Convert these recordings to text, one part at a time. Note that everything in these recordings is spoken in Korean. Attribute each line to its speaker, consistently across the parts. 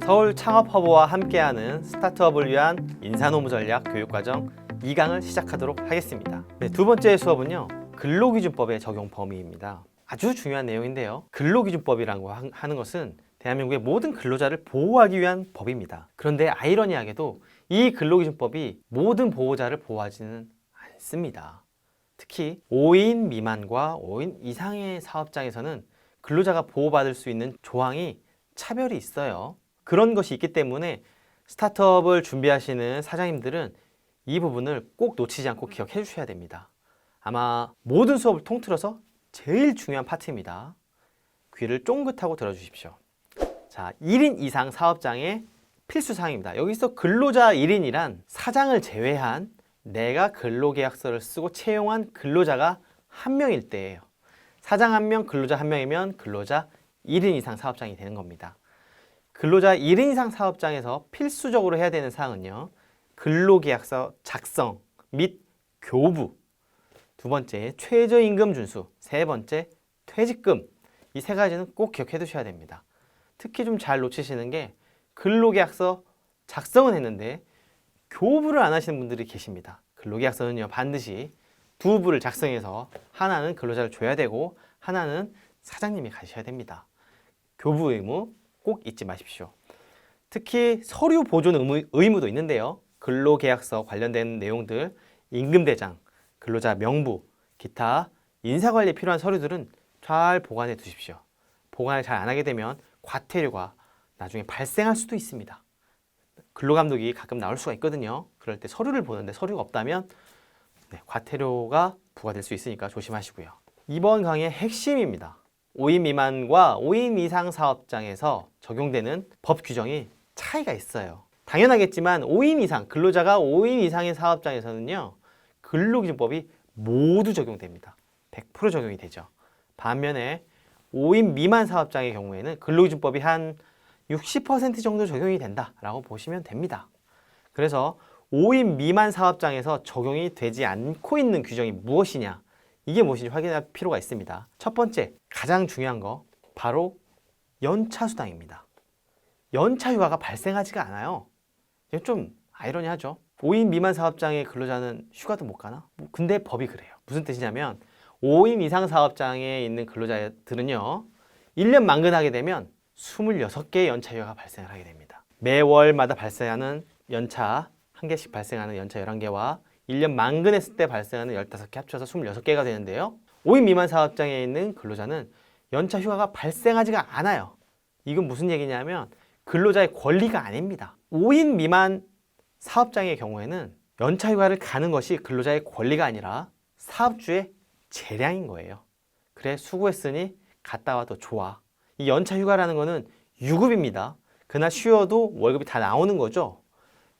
Speaker 1: 서울 창업허브와 함께하는 스타트업을 위한 인사노무 전략 교육과정 2강을 시작하도록 하겠습니다. 네, 두 번째 수업은요, 근로기준법의 적용 범위입니다. 아주 중요한 내용인데요. 근로기준법이라고 하는 것은 대한민국의 모든 근로자를 보호하기 위한 법입니다. 그런데 아이러니하게도 이 근로기준법이 모든 보호자를 보호하지는 않습니다. 특히 5인 미만과 5인 이상의 사업장에서는 근로자가 보호받을 수 있는 조항이 차별이 있어요. 그런 것이 있기 때문에 스타트업을 준비하시는 사장님들은 이 부분을 꼭 놓치지 않고 기억해 주셔야 됩니다. 아마 모든 수업을 통틀어서 제일 중요한 파트입니다. 귀를 쫑긋하고 들어주십시오. 자, 1인 이상 사업장의 필수 사항입니다. 여기서 근로자 1인이란 사장을 제외한 내가 근로계약서를 쓰고 채용한 근로자가 1명일 때예요. 사장 1명, 근로자 1명이면 근로자 1인 이상 사업장이 되는 겁니다. 근로자 1인 이상 사업장에서 필수적으로 해야 되는 사항은요, 근로계약서 작성 및 교부, 두 번째 최저임금 준수, 세 번째 퇴직금, 이 세 가지는 꼭 기억해 두셔야 됩니다. 특히 좀 잘 놓치시는 게 근로계약서 작성은 했는데 교부를 안 하시는 분들이 계십니다. 근로계약서는요, 반드시 두 부를 작성해서 하나는 근로자를 줘야 되고 하나는 사장님이 가셔야 됩니다. 교부 의무 꼭 잊지 마십시오. 특히 서류 보존 의무도 있는데요. 근로계약서 관련된 내용들, 임금대장, 근로자 명부, 기타 인사관리에 필요한 서류들은 잘 보관해 두십시오. 보관을 잘 안 하게 되면 과태료가 나중에 발생할 수도 있습니다. 근로감독이 가끔 나올 수가 있거든요. 그럴 때 서류를 보는데 서류가 없다면 과태료가 부과될 수 있으니까 조심하시고요. 이번 강의의 핵심입니다. 5인 미만과 5인 이상 사업장에서 적용되는 법 규정이 차이가 있어요. 당연하겠지만 5인 이상, 근로자가 5인 이상의 사업장에서는요, 근로기준법이 모두 적용됩니다. 100% 적용이 되죠. 반면에 5인 미만 사업장의 경우에는 근로기준법이 한 60% 정도 적용이 된다라고 보시면 됩니다. 그래서 5인 미만 사업장에서 적용이 되지 않고 있는 규정이 무엇이냐, 이게 무엇인지 확인할 필요가 있습니다. 첫 번째, 가장 중요한 거 바로 연차수당입니다. 연차휴가가 발생하지가 않아요. 이게 좀 아이러니하죠. 5인 미만 사업장의 근로자는 휴가도 못 가나? 근데 법이 그래요. 무슨 뜻이냐면 5인 이상 사업장에 있는 근로자들은요, 1년 만근하게 되면 26개의 연차휴가가 발생을 하게 됩니다. 매월마다 발생하는 연차 1개씩 발생하는 연차 11개와 1년 만근했을 때 발생하는 15개 합쳐서 26개가 되는데요. 5인 미만 사업장에 있는 근로자는 연차 휴가가 발생하지가 않아요. 이건 무슨 얘기냐면 근로자의 권리가 아닙니다. 5인 미만 사업장의 경우에는 연차 휴가를 가는 것이 근로자의 권리가 아니라 사업주의 재량인 거예요. 그래, 수고했으니 갔다 와도 좋아. 이 연차 휴가라는 거는 유급입니다. 그날 쉬어도 월급이 다 나오는 거죠.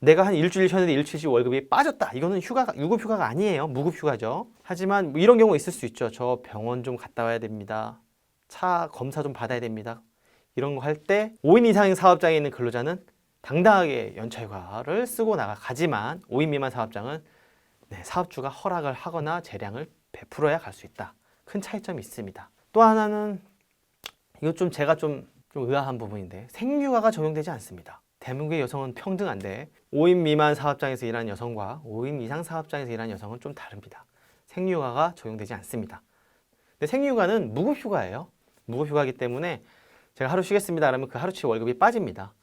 Speaker 1: 내가 한 일주일 쉬었는데 일주일씩 월급이 빠졌다. 이거는 휴가가, 유급 휴가가 아니에요. 무급 휴가죠. 하지만 이런 경우 있을 수 있죠. 저 병원 좀 갔다 와야 됩니다. 차 검사 좀 받아야 됩니다. 이런 거 할 때 5인 이상의 사업장에 있는 근로자는 당당하게 연차 휴가를 쓰고 가지만 5인 미만 사업장은 사업주가 허락을 하거나 재량을 베풀어야 갈 수 있다. 큰 차이점이 있습니다. 또 하나는 이거 좀 제가 좀 의아한 부분인데 생육아가 적용되지 않습니다. 대한민국의 여성은 평등한데 5인 미만 사업장에서 일하는 여성과 5인 이상 사업장에서 일하는 여성은 좀 다릅니다. 생육아가 적용되지 않습니다. 근데 생육아는 무급휴가예요. 무급휴가이기 때문에 제가 하루 쉬겠습니다 그러면 그 하루치 월급이 빠집니다.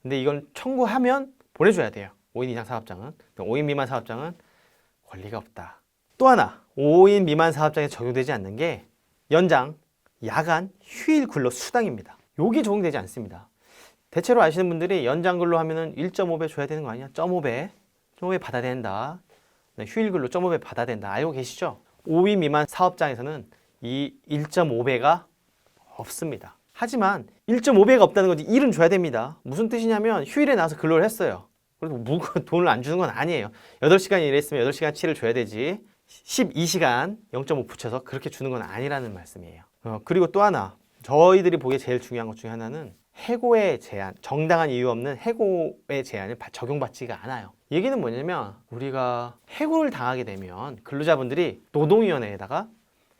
Speaker 1: 근데 이건 청구하면 보내줘야 돼요. 5인 이상 사업장은. 5인 미만 사업장은 권리가 없다. 또 하나, 5인 미만 사업장에 적용되지 않는 게 연장, 야간, 휴일 근로 수당입니다. 여기 적용되지 않습니다. 대체로 아시는 분들이 연장 근로 하면은 1.5배 줘야 되는 거 아니야? 0.5배 받아야 된다. 휴일 근로 0.5배 받아야 된다. 알고 계시죠? 5인 미만 사업장에서는 이 1.5배가 없습니다. 하지만 1.5배가 없다는 건지 일은 줘야 됩니다. 무슨 뜻이냐면 휴일에 나와서 근로를 했어요. 그래도 돈을 안 주는 건 아니에요. 8시간 일했으면 8시간치를 줘야 되지 12시간 0.5 붙여서 그렇게 주는 건 아니라는 말씀이에요. 그리고 또 하나, 저희들이 보기에 제일 중요한 것 중에 하나는 해고의 제한, 정당한 이유 없는 해고의 제한을 적용받지가 않아요. 얘기는 뭐냐면 우리가 해고를 당하게 되면 근로자분들이 노동위원회에다가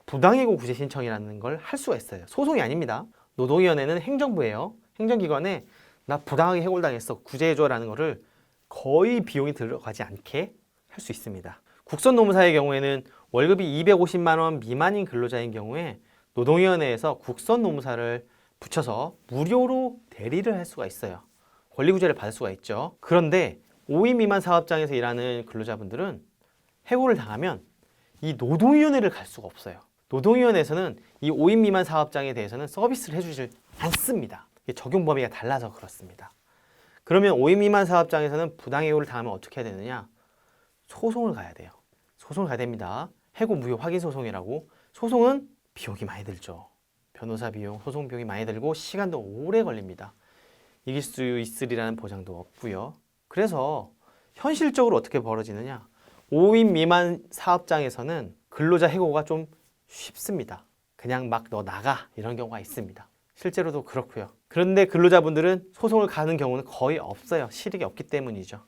Speaker 1: 부당해고 구제 신청이라는 걸 할 수가 있어요. 소송이 아닙니다. 노동위원회는 행정부예요. 행정기관에 나 부당하게 해고당했어. 구제해줘라는 거를 거의 비용이 들어가지 않게 할 수 있습니다. 국선노무사의 경우에는 월급이 250만 원 미만인 근로자인 경우에 노동위원회에서 국선노무사를 붙여서 무료로 대리를 할 수가 있어요. 권리구제를 받을 수가 있죠. 그런데 5인 미만 사업장에서 일하는 근로자분들은 해고를 당하면 이 노동위원회를 갈 수가 없어요. 노동위원회에서는 이 5인 미만 사업장에 대해서는 서비스를 해주질 않습니다. 적용 범위가 달라서 그렇습니다. 그러면 5인 미만 사업장에서는 부당해고를 당하면 어떻게 해야 되느냐? 소송을 가야 돼요. 소송을 가야 됩니다. 해고 무효 확인 소송이라고. 소송은 비용이 많이 들죠. 변호사 비용, 소송 비용이 많이 들고 시간도 오래 걸립니다. 이길 수 있으리라는 보장도 없고요. 그래서 현실적으로 어떻게 벌어지느냐? 5인 미만 사업장에서는 근로자 해고가 좀 쉽습니다. 그냥 막 너 나가 이런 경우가 있습니다. 실제로도 그렇고요. 그런데 근로자분들은 소송을 가는 경우는 거의 없어요. 실익이 없기 때문이죠.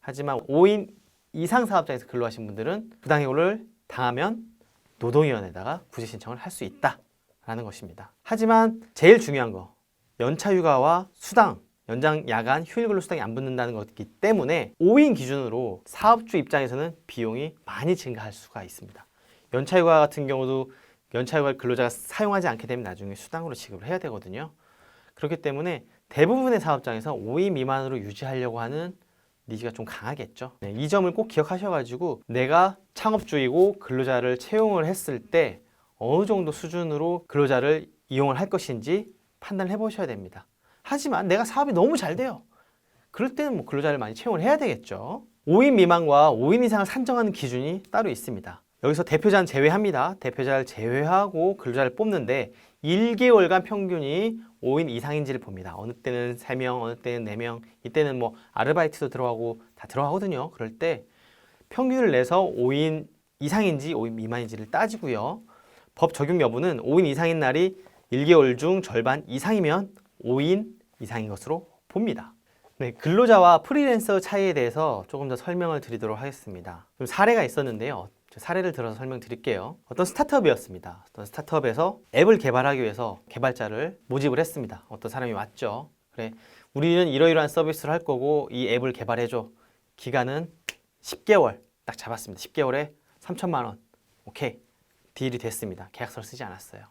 Speaker 1: 하지만 5인 이상 사업장에서 근로하신 분들은 부당해고를 당하면 노동위원회에다가 구제 신청을 할 수 있다라는 것입니다. 하지만 제일 중요한 거, 연차휴가와 수당, 연장 야간 휴일 근로 수당이 안 붙는다는 것이기 때문에 5인 기준으로 사업주 입장에서는 비용이 많이 증가할 수가 있습니다. 연차휴가 같은 경우도 연차휴가 근로자가 사용하지 않게 되면 나중에 수당으로 지급을 해야 되거든요. 그렇기 때문에 대부분의 사업장에서 5인 미만으로 유지하려고 하는 니즈가 좀 강하겠죠. 네, 이 점을 꼭 기억하셔가지고 내가 창업주이고 근로자를 채용을 했을 때 어느 정도 수준으로 근로자를 이용을 할 것인지 판단을 해보셔야 됩니다. 하지만 내가 사업이 너무 잘 돼요. 그럴 때는 뭐 근로자를 많이 채용을 해야 되겠죠. 5인 미만과 5인 이상을 산정하는 기준이 따로 있습니다. 여기서 대표자는 제외합니다. 대표자를 제외하고 근로자를 뽑는데 1개월간 평균이 5인 이상인지를 봅니다. 어느 때는 3명, 어느 때는 4명, 이때는 뭐 아르바이트도 들어가고 다 들어가거든요. 그럴 때 평균을 내서 5인 이상인지 5인 미만인지를 따지고요. 법 적용 여부는 5인 이상인 날이 1개월 중 절반 이상이면 5인 이상인 것으로 봅니다. 네, 근로자와 프리랜서 차이에 대해서 조금 더 설명을 드리도록 하겠습니다. 좀 사례가 있었는데요. 사례를 들어서 설명드릴게요. 어떤 스타트업이었습니다. 어떤 스타트업에서 앱을 개발하기 위해서 개발자를 모집을 했습니다. 어떤 사람이 왔죠. 그래, 우리는 이러이러한 서비스를 할 거고 이 앱을 개발해줘. 기간은 10개월 딱 잡았습니다. 10개월에 3천만 원. 오케이, 딜이 됐습니다. 계약서를 쓰지 않았어요.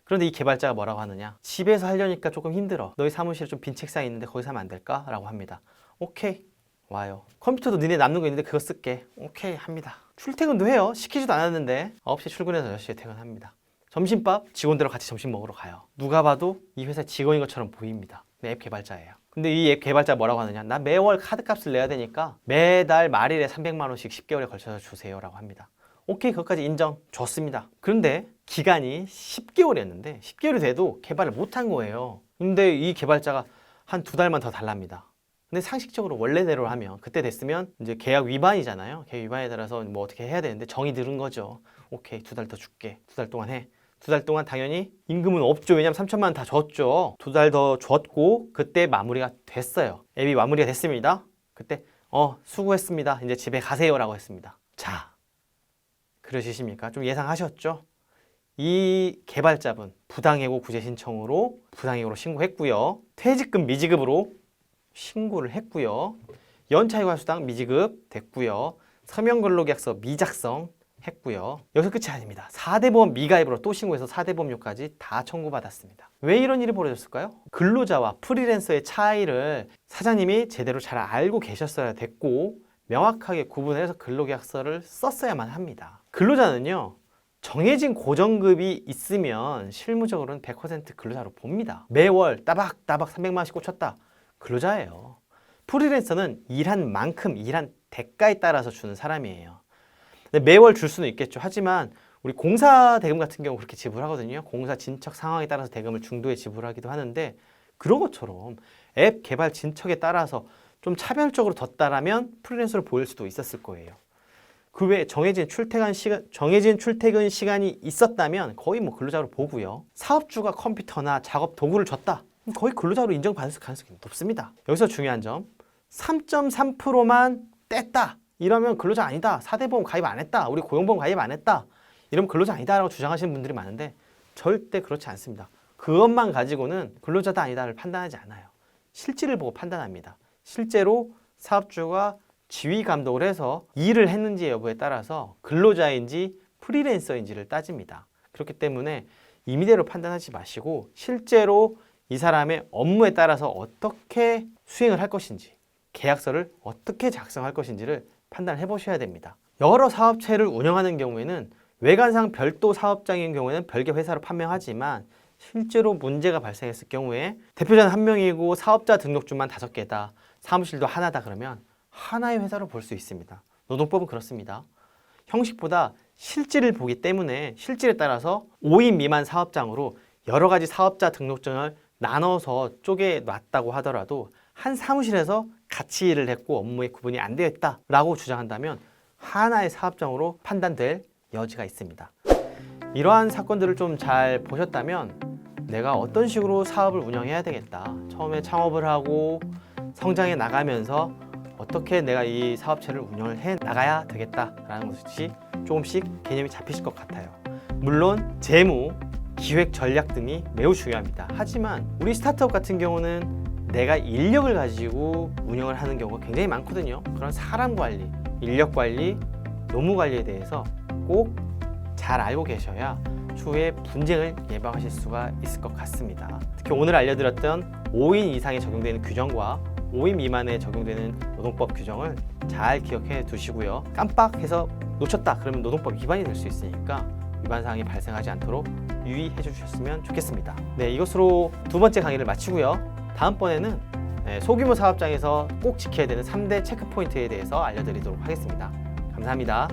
Speaker 1: 그런데 이 개발자가 뭐라고 하느냐? 집에서 하려니까 조금 힘들어. 너희 사무실에 좀 빈 책상이 있는데 거기서 하면 안 될까? 라고 합니다. 오케이, 와요. 컴퓨터도 니네 남는 거 있는데 그거 쓸게. 오케이, 합니다. 출퇴근도 해요. 시키지도 않았는데 9시에 출근해서 6시에 퇴근합니다. 점심밥 직원들과 같이 점심 먹으러 가요. 누가 봐도 이 회사 직원인 것처럼 보입니다. 앱 개발자예요. 근데 이 앱 개발자 뭐라고 하느냐? 나 매월 카드값을 내야 되니까 매달 말일에 300만 원씩 10개월에 걸쳐서 주세요 라고 합니다. 오케이, 그것까지 인정. 좋습니다. 그런데 기간이 10개월이었는데 10개월이 돼도 개발을 못한 거예요. 근데 이 개발자가 한 2달만 더 달랍니다. 근데 상식적으로 원래대로 하면 그때 됐으면 이제 계약 위반이잖아요. 계약 위반에 따라서 뭐 어떻게 해야 되는데 정이 들은 거죠. 오케이, 2달 더 줄게. 2달 동안 해. 2달 동안 당연히 임금은 없죠. 왜냐면 3천만 원 다 줬죠. 2달 더 줬고 그때 마무리가 됐어요. 앱이 마무리가 됐습니다. 그때 수고했습니다. 이제 집에 가세요라고 했습니다. 자, 그러시십니까? 좀 예상하셨죠? 이 개발자분 부당해고 구제 신청으로 부당해고로 신고했고요. 퇴직금 미지급으로 신고를 했고요. 연차휴가 수당 미지급 됐고요. 서명근로계약서 미작성 했고요. 여기서 끝이 아닙니다. 4대 보험 미가입으로 또 신고해서 4대 보험료까지 다 청구받았습니다. 왜 이런 일이 벌어졌을까요? 근로자와 프리랜서의 차이를 사장님이 제대로 잘 알고 계셨어야 됐고 명확하게 구분해서 근로계약서를 썼어야만 합니다. 근로자는요, 정해진 고정급이 있으면 실무적으로는 100% 근로자로 봅니다. 매월 따박따박 300만 원씩 꽂혔다. 근로자예요. 프리랜서는 일한 만큼 일한 대가에 따라서 주는 사람이에요. 근데 매월 줄 수는 있겠죠. 하지만 우리 공사 대금 같은 경우 그렇게 지불하거든요. 공사 진척 상황에 따라서 대금을 중도에 지불하기도 하는데 그런 것처럼 앱 개발 진척에 따라서 좀 차별적으로 뒀다라면 프리랜서로 보일 수도 있었을 거예요. 그 외에 정해진 출퇴근 시간이 있었다면 거의 뭐 근로자로 보고요. 사업주가 컴퓨터나 작업 도구를 줬다. 거의 근로자로 인정받을 가능성이 높습니다. 여기서 중요한 점, 3.3%만 뗐다. 이러면 근로자 아니다. 4대 보험 가입 안 했다. 우리 고용보험 가입 안 했다. 이러면 근로자 아니다라고 주장하시는 분들이 많은데 절대 그렇지 않습니다. 그것만 가지고는 근로자다 아니다를 판단하지 않아요. 실질을 보고 판단합니다. 실제로 사업주가 지휘 감독을 해서 일을 했는지 여부에 따라서 근로자인지 프리랜서인지를 따집니다. 그렇기 때문에 임의대로 판단하지 마시고 실제로 이 사람의 업무에 따라서 어떻게 수행을 할 것인지, 계약서를 어떻게 작성할 것인지를 판단해 보셔야 됩니다. 여러 사업체를 운영하는 경우에는 외관상 별도 사업장인 경우에는 별개 회사로 판명하지만 실제로 문제가 발생했을 경우에 대표자는 한 명이고 사업자 등록주만 5개다, 사무실도 하나다 그러면 하나의 회사로 볼 수 있습니다. 노동법은 그렇습니다. 형식보다 실질을 보기 때문에 실질에 따라서 5인 미만 사업장으로 여러 가지 사업자 등록증을 나눠서 쪼개 놨다고 하더라도 한 사무실에서 같이 일을 했고 업무의 구분이 안 되어 있다라고 주장한다면 하나의 사업장으로 판단될 여지가 있습니다. 이러한 사건들을 좀 잘 보셨다면 내가 어떤 식으로 사업을 운영해야 되겠다. 처음에 창업을 하고 성장해 나가면서 어떻게 내가 이 사업체를 운영을 해 나가야 되겠다라는 것이 조금씩 개념이 잡히실 것 같아요. 물론 재무, 기획 전략 등이 매우 중요합니다. 하지만 우리 스타트업 같은 경우는 내가 인력을 가지고 운영을 하는 경우가 굉장히 많거든요. 그런 사람 관리, 인력 관리, 노무 관리에 대해서 꼭 잘 알고 계셔야 추후에 분쟁을 예방하실 수가 있을 것 같습니다. 특히 오늘 알려드렸던 5인 이상에 적용되는 규정과 5인 미만에 적용되는 노동법 규정을 잘 기억해 두시고요. 깜빡해서 놓쳤다 그러면 노동법 위반이 될 수 있으니까 위반 사항이 발생하지 않도록 유의해 주셨으면 좋겠습니다. 네, 이것으로 두 번째 강의를 마치고요. 다음번에는 소규모 사업장에서 꼭 지켜야 되는 3대 체크 포인트에 대해서 알려드리도록 하겠습니다. 감사합니다.